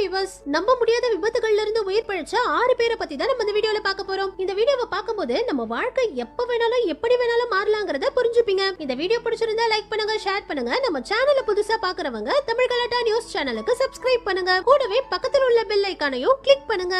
Viewers, நம்ப முடியாத விபத்துகள்ல இருந்து உயிர் பிழைச்ச 6 பேரை பத்தி தான் நம்ம இந்த வீடியோல பார்க்க போறோம். இந்த வீடியோவை பார்க்கும்போது நம்ம வாழ்க்கை எப்ப வேணாலும் எப்படி வேணாலும் மாறலாம்ங்கறத புரிஞ்சுப்பீங்க. இந்த வீடியோ பிடிச்சிருந்தா லைக் பண்ணுங்க, ஷேர் பண்ணுங்க. நம்ம சேனலை புதுசா பார்க்கறவங்க தமிழ் கலாட்டா நியூஸ் சேனலுக்கு சப்ஸ்கிரைப் பண்ணுங்க. கூடவே பக்கத்துல உள்ள பெல் ஐகானையும் கிளிக் பண்ணுங்க.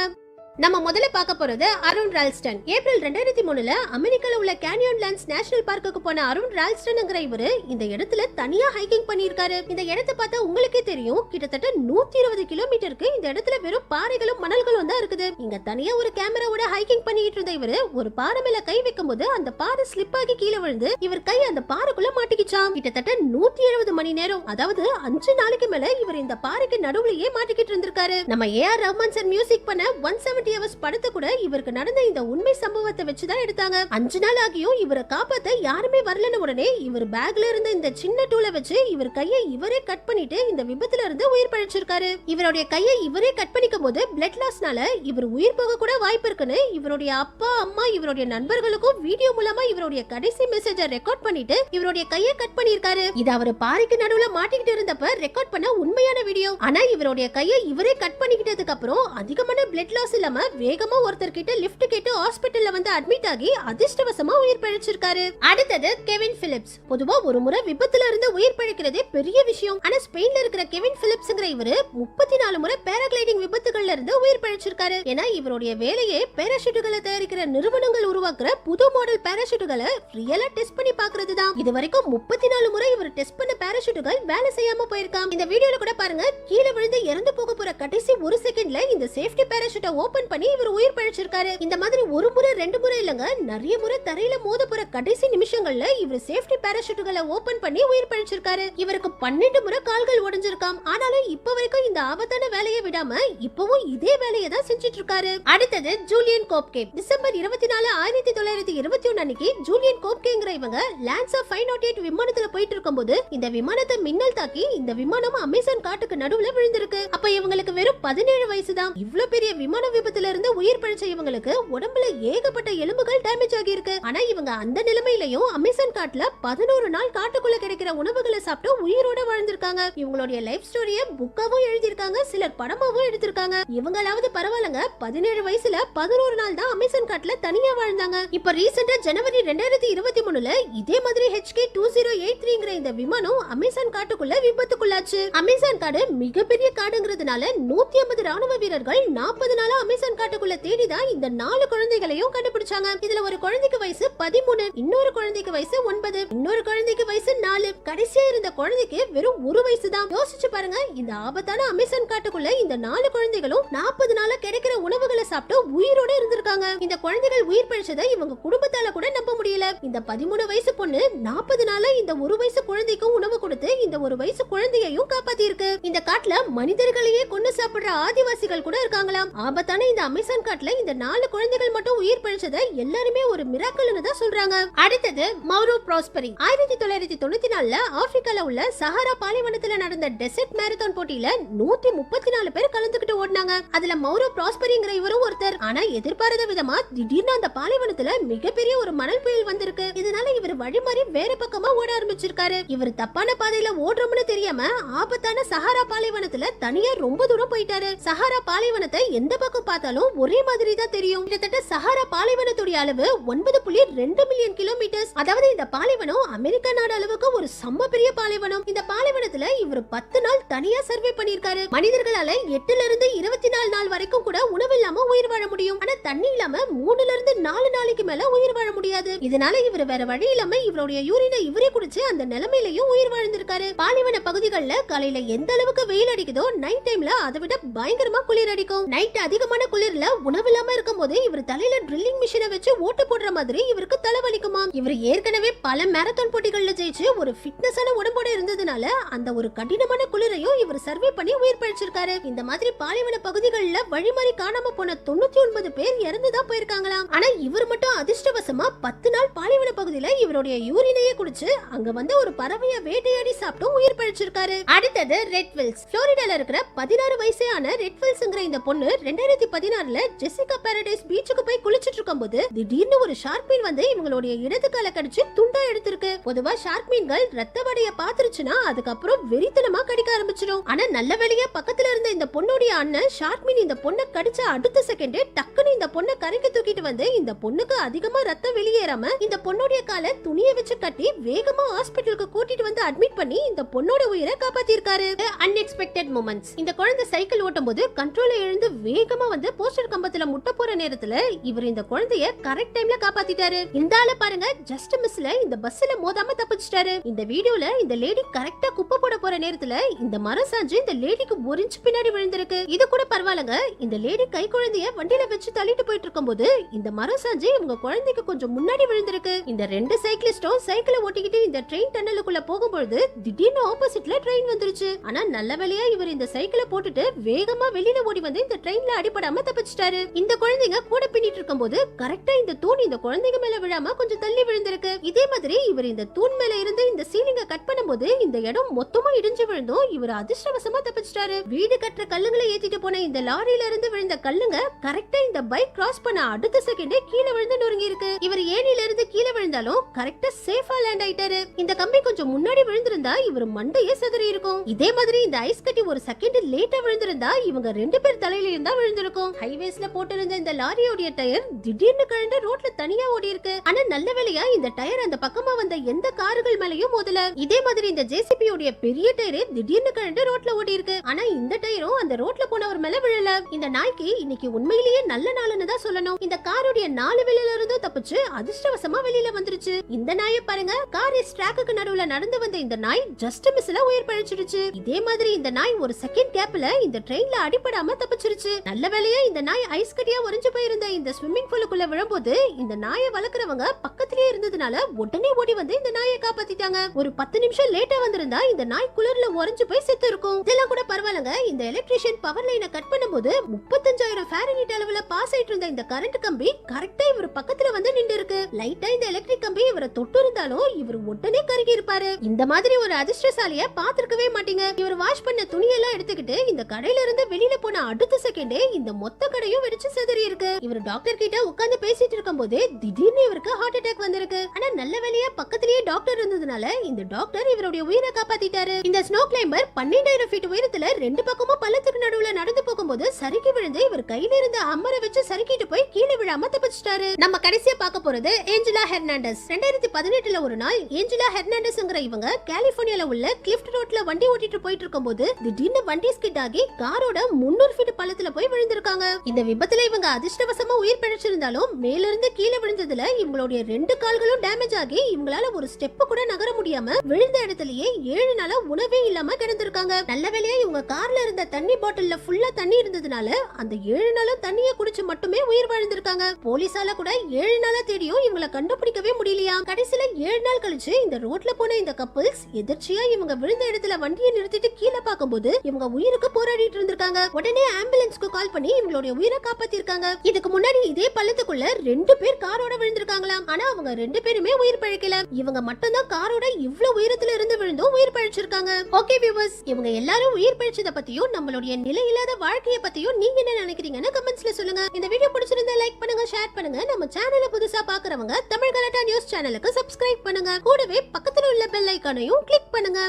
நம்ம முதல்ல பார்க்க போறது அருண் ரால்ஸ்டன். ஏப்ரல் 2003ல அமெரிக்கால உள்ள கேனியோன்லாண்ட்ஸ் நேஷனல் பார்க்குக்கு போன அருண் ரால்ஸ்டன்ங்கற இவரு இந்த இடத்துல தனியா ஹைக்கிங் பண்ணிருக்காரு. இந்த இடத்தை பார்த்தா உங்களுக்கே தெரியும், கிட்டத்தட்ட 120 கிலோமீட்டருக்கு இந்த இடத்துல வெறும் பாறைகளும் மணல்களும் தான் இருக்குது. இங்க தனியா ஒரு கேமராவோட ஹைக்கிங் பண்ணிட்டு இருந்த இவரு ஒரு பாறை மேல கை வைக்கும்போது அந்த பாறை ஸ்லிப் ஆகி கீழே விழுந்து இவர் கை அந்த பாறைக்குள்ள மாட்டிக்கிச்சாம். கிட்டத்தட்ட 170 மணி நேரம், அதாவது 5 நாளைக்கு மேல இவர் இந்த பாறைக்கு நடுவுலயே மாட்டிக்கிட்டு இருந்திருக்காரு. நம்ம ஏஆர் ரஹ்மான் சார் மியூசிக் பண்ண 170 hours படத்தை கூட இவருக்கு நடந்த இந்த உண்மை சம்பவத்தை வச்சுதான் எடுத்தாங்க. 5 நாள் ஆகியும் இவரை காப்பாத்த யாருமே வரலன்னு உடனே இவர் பேக்ல இருந்த இந்த சின்ன டூலை வச்சு இவர் கையை இவரே கட் பண்ணிட்டு இந்த விபத்துல இருந்து உயிர் பழைச்சிருக்காரு. இவருடைய கையை இவரே கட் பண்ணிக்கும் போது பிளட் லாஸ்னால இவர் உயிர் போக கூட வாய்ப்பு இருக்குன்னு இவருடைய அப்பா, அம்மா, இவருடைய நண்பர்களுக்கும் வீடியோ மூலமா இவருடைய கடைசி மெசேஜை ரெக்கார்ட் பண்ணிட்டு இவருடைய கையை கட் பண்ணிருக்காரு. இது அவர் பாறைக்கு நடுவுல மாட்டிக்கிட்டு இருந்தப்ப ரெக்கார்ட் பண்ண உண்மையான வீடியோ. ஆனா இவருடைய கையை இவரே கட் பண்ணிக்கிட்டதுக்கு அப்புறம் அதிகமான பிளட் லாஸ் இல்லாம வேகமா ஒருத்தர் கிட்ட லிஃப்ட் கேட்டு ஹாஸ்பிடல்ல வந்து அட்மிட் ஆகி அதிர்ஷ்டவசமா உயிர் பிழைச்சிருக்காரு. அடுத்தது கெவின் பிலிப்ஸ். பொதுவா ஒரு முறை விபத்துல இருந்து உயிர் பிழைக்கிறதே பெரிய விஷயம். ஆனா ஸ்பெயின்ல இருக்கிற கெவின் பிலிப்ஸ்ங்கற இவரு 34 முறை பேராகிளைடிங் விபத்துகள்ல இருந்து உயிர் பிழைச்சிருக்காரு. ஏன்னா இவருடைய வேலையே பேராஷூட்டுகளை தயாரிக்கிற நிறுவனங்கள் உருவாக்குற புது மாடல் பேராஷூட்டுகளை ரியலா டெஸ்ட் பண்ணி பாக்குறதுதான். இது வரைக்கும் 34 முறை இவர் டெஸ்ட் பண்ண பேராஷூட்டுகள் வேலை செய்யாம போயிருக்காம். இந்த வீடியோல கூட பாருங்க, கீழே விழுந்து இறந்து போக போற கடைசி ஒரு செகண்ட்ல இந்த சேஃப்டி பேராஷூட்டை ஓபன் பண்ணி இவர் உயிர் பிழைச்சிருக்காரு. இந்த மாதிரி ஒரு முறை 2 முறை இல்லங்க, நிறைய முறை தரையில மோத போற கடைசி நிமிஷங்கள்ல இவர் சேஃப்டி பேராஷூட்டுகளை ஓபன் பண்ணி உயிர் பிழைச்சிருக்காரு. இவருக்கு 12 முறை கால்கள் உடைஞ்சிருக்காம். ஆனாலும் இப்ப வரைக்கும் இந்த ஆபத்தான வேலையை விடாம இப்பவும் இதே வேலையை தான் செஞ்சிட்டு இருக்காரு. அடுத்தது ஜூலியன் கோப்கே. டிசம்பர் 24, 1921 அன்னைக்கு ஜூலியன் கோப்கேங்கற இவங்க லான்ஸ் ஆஃப் 508 விமானத்துல போயிட்டு இருக்கும்போது இந்த விமானத்தை மின்னல் தாக்கி இந்த விமானம் அமேசான் காட்டுக்கு நடுவுல விழுந்திருக்கு. அப்ப இவங்களுக்கு வெறும் 17 வயசு தான். இவ்வளவு பெரிய விமான விபத்துல இருந்து உயிர் பிழைச்ச இவங்களுக்கு உடம்புல ஏகப்பட்ட எலும்புகள் டேமேஜ் ஆகி இருக்கு. ஆனா இவங்க அந்த நிலைமையிலயும் அமேசான் காட்டுல 11 நாள் காட்டுக்குள்ள கிடைக்கிற உணவுகளை சாப்பிட்டு உயிரோட வாழ்ந்திருக்காங்க. இவங்களுடைய லைஃப் ஸ்டோரிய புக்காவும் எழுதியிருக்காங்க, சிலர் படமாவும் எடுத்திருக்காங்க. இவங்களாவது பரவாயில்லங்க, 17 வயசுல 11 நாள் தான் அமேசான் காட்டுல தனியா வாழ்ந்தாங்க. இப்ப ரீசெண்டா ஜனவரி 2023ல இதே மாதிரி HK2083ங்கற இந்த விமானம் அமேசான் காட்டுக்குள்ள விபத்துக்குள்ளாச்சு. அமேசான் காடு மிகப்பெரிய காடுங்கிறதுனால 150 ராணுவ வீரர்கள் 40 நாளா அமேசான் காட்டுக்குள்ள தேடிதான் இந்த 4 குழந்தைகளையும் கண்டுபிடிச்சாங்க. இதுல ஒரு குழந்தைக்கு வயசு 13, இன்னொரு குழந்தைக்கு வயசு 9, இன்னொரு குழந்தைக்கு வயசு 4, கடைசியா இருந்த குழந்தைக்கு வெறும் 1 வயசு தான். யோசிச்சு பாருங்க, இந்த ஆபத்தான அமேசான் காட்டுக்குள்ள இந்த 4 குழந்தைகளும் 40 நாளா கிடைக்கிற உணவுகளை சாப்பிட்டு உயிரோட இருந்திருக்காங்க. இந்த குழந்தைகள் உயிர் பிழைச்சதை இவங்க குடும்பத்தால கூட நம்ப முடியல. இந்த 13 வயசு பொண்ணு 40 நாளா இந்த 1 வயசு குழந்தைக்கும் உணவு கொடுத்து இந்த 1 வயசு குழந்தையையும் காப்பாத்தி இருக்கு. இந்த காட்டுல மனிதர்களையே கொண்டு சாப்பிடுற ஆதிவாசிகள் கூட இருக்காங்களாம். ஆபத்தான இந்த அமேசான் காட்டுல இந்த 4 குழந்தைகள் மட்டும் உயிர் பிழைச்சதை எல்லாருமே ஒரு மிராக்கிள்னு தான் சொல்றாங்க. அடுத்தது மௌரோ ப்ராஸ்பரி. 1994ல ஆப்பிரிக்கால உள்ள சஹாரா பாலைவனத்துல நடந்த டெசர்ட் மேரத்தான் போட்டியில 134 பேர் கலந்துக்கிட்டு ஓடினாங்க. அதுல மௌரோ ப்ராஸ்பரிங்கற இவரும் ஒருத்தர். ஆனா எதிர்பாராத விதமா திடீர்னு அந்த பாலைவனத்துல மிகப்பெரிய ஒரு மணல் புயல் வந்திருக்கு. இதனால இவர் வழிமாறி வேற பக்கமா ஓட ஆரம்பிச்சிருக்காரு. இவர் தப்பான பாதையில ஓடுறோம்னு தெரியாம ஆபத்தான சஹாரா பாலைவனத்துல தனியா ரொம்ப தூரம் போயிட்டாரு. சஹாரா பாலைவனத்தை எந்த பக்கம் பார்த்தாலும் ஒரே மாதிரி தான் தெரியும். கிட்டத்தட்ட சஹாரா பாலைவனத்துடைய அளவு 9.2 மில்லியன் கிலோமீட்டர்ஸ். அதாவது இந்த பாலைவனம் அமெரிக்கா நாடு அளவுக்கு ஒரு செம்ம பெரிய பாலைவனம். இந்த பாலைவனத்துல இவர் 10 நாள் தனியா சர்வே பண்ணிருக்காரு. மனிதர்களால 8ல இருந்து 24 நாள் வரைக்கும் கூட உணவு இல்லாம உயிர் வாழ முடியும். ஆனா தண்ணி இல்லாம 3ல இருந்து 4 நாளைக்கு மேல உயிர் வாழ முடியாது. இதனால இவர் வேற வழி இல்லாம இவருடைய யூரினை இவரே குடிச்சு அந்த நிலைமையிலயும் உயிர் வாழ்ந்திருக்காரு. பாலைவன பகுதிகள்ல காலையில எந்த அளவுக்கு வெயில் அடிக்குதோ நைட் டைம்ல அதை விட பயங்கரமா குளிர் அடிக்கும். நைட் அதிகமான குளிர்ல உணவு இல்லாம இருக்கும்போது இவர் தலையில ட்ரில்லிங் மிஷினை வச்சு ஓட்டு போடுற மாதிரி இவருக்கு தலைவலிக்குமா. இவர் ஏற்கனவே பல மேரத்தான் போட்டிகள்ல ஜெயிச்சு ஒரு ஃபிட்னஸான உடம்போட இருந்ததுனால அந்த ஒரு கடினமான குளிரையும் இவர் சர்வே பண்ணி உயிர் பிழைச்சிருக்காரு. இந்த மாதிரி பாலைவன பகுதிகள்ல வழிமாறி காணாம போன 99 பேர் இறந்துதான் போயிருக்காங்களாம். ஆனா இவர் மட்டும் அதிர்ஷ்டவசமா 10 நாள் பாலைவன பகுதியில இவருடைய யூரினையே குடிச்சு அங்க வந்து ஒரு பறவைய வேட்டையாடி சாப்பிட்டு உயிர் பிழைச்சிருக்காரு. அடுத்தது ரெட் வில்ஸ். புளோரிடால இருக்கிற 16 வயசான ரெட் வில்ஸ்ங்கற இந்த பொண்ணு 2016ல ஜெசிகா பாரடைஸ் பீச்சுக்கு போய் குளிச்சிட்டு இருக்கும்போது திடீர்னு ஒரு ஷார்க் மீன் வந்து இவங்களுடைய இடது காலை கடிச்சு துண்டா எடுத்திருக்கு. பொதுவா ஷார்க் மீன்கள் ரத்த வடைய பாத்துருச்சுன்னா அதுக்கப்புறம் வெறித்தனமா கடிக்க ஆரம்பிச்சிடும். ஆனா நல்ல வேளையா பக்கத்துல பக்கத்துல இருந்த இந்த பொண்ணுடைய அண்ணன் ஷார்க்மீன் இந்த பொண்ணை கடிச்ச அடுத்த செகண்டே டக்குன்னு இந்த பொண்ணை கரைக்கு தூக்கிட்டு வந்து இந்த பொண்ணுக்கு அதிகமா ரத்தம் வெளியேறாம இந்த பொண்ணுடைய காலை துணியை வச்சு கட்டி வேகமா ஹாஸ்பிட்டலுக்கு கூட்டிட்டு வந்து அட்மிட் பண்ணி இந்த பொண்ணோட உயிரை காப்பாத்திருக்காரு. Unexpected moments. இந்த குழந்தை சைக்கிள் ஓட்டும் போது கண்ட்ரோல இழந்து வேகமா வந்து போஸ்டர் கம்பத்துல முட்ட போற நேரத்துல இவர் இந்த குழந்தைய கரெக்ட் டைம்ல காப்பாத்திட்டாரு. இந்த ஆள பாருங்க, ஜஸ்ட் மிஸ்ல இந்த பஸ்ல மோதாம தப்பிச்சிட்டாரு. இந்த வீடியோல இந்த லேடி கரெக்டா குப்பை போட போற நேரத்துல இந்த மரம் சாஞ்சு இந்த லேடிக்கு ஒரு இன்ச் பின்னாடி விழுந்திருக்கு. இது கூட பரவாயில்லங்க, இந்த லேடி கை குழந்தைய வண்டியில வச்சு தள்ளிட்டு போயிட்டு இருக்கும்போது இந்த மரம் சாஞ்சு இவங்க குழந்தைக்கு கொஞ்சம் முன்னாடி விழுந்திருக்கு. இந்த ரெண்டு சைக்கிளிஸ்டும் சைக்கிளை ஓட்டிக்கிட்டு இந்த ட்ரெயின் டன்னலுக்குள்ள போகும்போது திடீர்னு ஆப்போசிட்ல ட்ரெயின் வந்துருச்சு. ஆனா நல்ல வேளையா இவர் இந்த சைக்கிளை போட்டுட்டு வேகமா வெளியில ஓடி வந்து இந்த ட்ரெயின்ல அடிபடாம தப்பிச்சிட்டாரு. இந்த குழந்தைங்க கூட பின்னிட்டு இருக்கும்போது கரெக்டா இந்த தூண் இந்த குழந்தைங்க மேல விழாம கொஞ்சம் தள்ளி விழுந்திருக்கு. இதே மாதிரி இவர் இந்த தூண் மேல இருந்து இந்த சீலிங்க கட் பண்ணும்போது இந்த இடம் மொத்தமா இடிஞ்சு விழுந்தும் இவர் அதிர்ஷ்டவசமா தப்பிச்சிட்டாரு. வீடு கட்டுற கல்லுங்களை ஏத்திட்டு போன இந்த லாரியில இருந்து விழுந்த கல்லுங்க கரெக்டா இந்த பைக் கிராஸ் பண்ண அடுத்த செகண்டே கீழே விழுந்து நொறுங்கி இருக்கு. இவர் ஏணில இருந்து கீழே விழுந்தாலும் கரெக்டா சேஃபா லேண்ட் ஆயிட்டாரு. இந்த கம்பி கொஞ்சம் முன்னாடி விழுந்திருந்தா இவர் மண்டையே சிதறி இருக்கும். இதே மாதிரி இந்த ஐஸ் கட்டி ஒரு செகண்ட் லேட்டா விழுந்திருந்தா இவங்க ரெண்டு பேர் தலையில இருந்தா விழுந்திருக்கும். ஹைவேஸ்ல போட்டிருந்த இந்த லாரியோட டயர் திடீர்னு கழண்டு ரோட்ல தனியா ஓடி இருக்கு. ஆனா நல்ல வேளையா இந்த டயர் அந்த பக்கமா வந்த எந்த கார்கள் மேலயும் மோதல. இதே மாதிரி இந்த ஜேசிபி உடைய பெரிய டயர் திடீர்னு கழண்டு ரோட்ல ஓடி இருக்கு. ஆனா இந்த டயரும் அந்த ரோட்ல போனவர் மேல விழல. இந்த நாய்க்கு இன்னைக்கு உண்மையிலேயே நல்ல நாள்னு தான் சொல்லணும். இந்த காரோட 4 வெளியில இருந்தும் தப்பிச்சு அதிர்ஷ்டவசமா வெளியில வந்துருச்சு. இந்த நாயை பாருங்க, கார் ட்ராக்குக்கு நடுவுல நடந்து வந்த இந்த நாய் ஜஸ்ட் மிஸ்ல உயிர் பழிச்சிருச்சு. இதே மாதிரி இந்த நாய் ஒரு செகண்ட் கேப்ல இந்த ட்ரெயின்ல அடிபடாம தப்பிச்சிருச்சு. நல்ல வேளையா இந்த நாய் ஐஸ் கட்டியா உறைஞ்சு போயிருந்த இந்த ஸ்விம்மிங் பூலுக்குள்ள விழும்போது இந்த நாயை வளர்க்கறவங்க பக்கத்திலே இருந்ததுனால உடனே ஓடி வந்து இந்த நாயை காப்பாத்திட்டாங்க. ஒரு 10 நிமிஷம் லேட்டா வந்திருந்தா இந்த நாய் குளிர்ல உறைஞ்சு போய் செத்து இருக்கும். இதெல்லாம் கூட பரவாயில்லங்க, இந்த எலக்ட்ரிஷியன் பவர் லைனை கட் பண்ணும்போது 35,000 ஃபாரன்ஹீட் அளவுல பாஸ் ஆயிட்டு இருந்த இந்த கரண்ட் கம்பி கரெக்டா இவர் பக்கத்துல வந்து நின்று இருக்கு. லைட்டா இந்த எலக்ட்ரிக் கம்பி இவரை தொட்டு இருந்தாலும் இவர் உடனே கருகி இருப்பாரு. இந்த மாதிரி ஒரு அதிர்ஷ்டசாலிய பாத்திருக்கவே மாட்டீங்க. இவர் வாஷ் பண்ண துணியெல்லாம் எடுத்துக்கிட்டு இந்த கடையில இருந்து வெளியில போன அடுத்த செகண்டே இந்த மொத்த கடையும் வெடிச்சு சிதறி இருக்கு. இவர் டாக்டர் கிட்ட உட்கார்ந்து பேசிட்டு இருக்கும் போதே திடீர்னு இவருக்கு ஹார்ட் அட்டாக் வந்திருக்கு. ஆனா நல்ல வேளையா பக்கத்திலேயே டாக்டர் இருந்ததுனால இந்த டாக்டர் இவருடைய உயிரை காப்பாத்திட்டாரு. இந்த ஸ்னோ கிளைம்பர் 12,000 ஃபீட் உயரத்துல ரெண்டு பக்கமும் பள்ளத்துக்கு நடுவுல நடந்து போகும்போது சறுக்கி விழுந்து இவர் கையில இருந்த அம்மரை வச்சு சறுக்கிட்டு போய் கீழே விழாம தப்பிச்சிட்டாரு. நம்ம கடைசியா பார்க்க போறது ஏஞ்சலா ஹெர்னாண்டஸ். 2018ல ஒரு நாள் ஏஞ்சலா ஹெர்னாண்டஸ்ங்கற இவங்க கலிபோர்னியால உள்ள கிளிஃப்ட் ரோட்ல வண்டி ஓட்டிட்டு போயிட்டு இருக்கும்போது திடீர்னு வண்டி ஸ்கிட் ஆகி காரோட 300 ஃபீட் பள்ளத்துல போய் விழுந்திருக்காங்க. இந்த விபத்துல இவங்க அதிர்ஷ்டவசமா உயிர் பிழைச்சிருந்தாலும் மேல இருந்து கீழே விழுந்ததுல இவங்களுடைய 2 கால்களும் டேமேஜ் ஆகி இவங்களால ஒரு ஸ்டெப் கூட நகர முடியாம விழுந்த இடத்துலயே 7 நாளா உணவே இல்லாம கிடந்திருக்காங்க. நல்ல வேளையா இவங்க கார்ல இருந்த தண்ணி பாட்டில்ல ஃபுல்லா தண்ணி இருந்ததுனால அந்த 7 நாளும் தண்ணியை குடிச்சு மட்டுமே உயிர் வாழ்ந்திருக்காங்க. போலீசால கூட 7 நாளா தேடியும் இவங்களை கண்டுபிடிக்கவே முடியலையா. கடைசியில 7 நாள் கழிச்சு இந்த ரோட்ல போன இந்த கப்பிள்ஸ் எதிர்ச்சியா இவங்க விழுந்த இடத்துல வண்டியை நிறுத்திட்டு கீழே பார்க்கும்போது இவங்க உயிருக்கு போராடிட்டு இருந்திருக்காங்க. உடனே ஆம்புலன்ஸ்க்கு கால் பண்ணி இவங்களுடைய உயிரை காப்பாத்திருக்காங்க. இதுக்கு முன்னாடி இதே பள்ளத்துக்குள்ள 2 பேர் காரோட விழுந்திருக்காங்களாம். ஆனா அவங்க 2 பேருமே உயிர் பழைக்கல. இவங்க மட்டும் தான் காரோட இவ்வளவு உயரத்துல இருந்து விழுந்தும் உயிர் பழைச்சிருக்காங்க. ஓகே வியூவர்ஸ், இவங்க எல்லாரும் உயிர் பழைச்சத பத்தியும் நம்மளுடைய நிலையில்லாத வாழ்க்கைய பத்தியும் நீங்க என்ன நினைக்கிறீங்கன்னு கமெண்ட்ஸ்ல சொல்லுங்க. இந்த வீடியோ பிடிச்சிருந்தா லைக் பண்ணுங்க, ஷேர் பண்ணுங்க. நம்ம சேனலை புதுசா பாக்குறவங்க தமிழ் கலாட்டா நியூஸ் சேனலுக்கு சப்ஸ்கிரைப் பண்ணுங்க. கூடவே பக்கத்துல உள்ள பெல் ஐகானையும் கிளிக் பண்ணுங்க.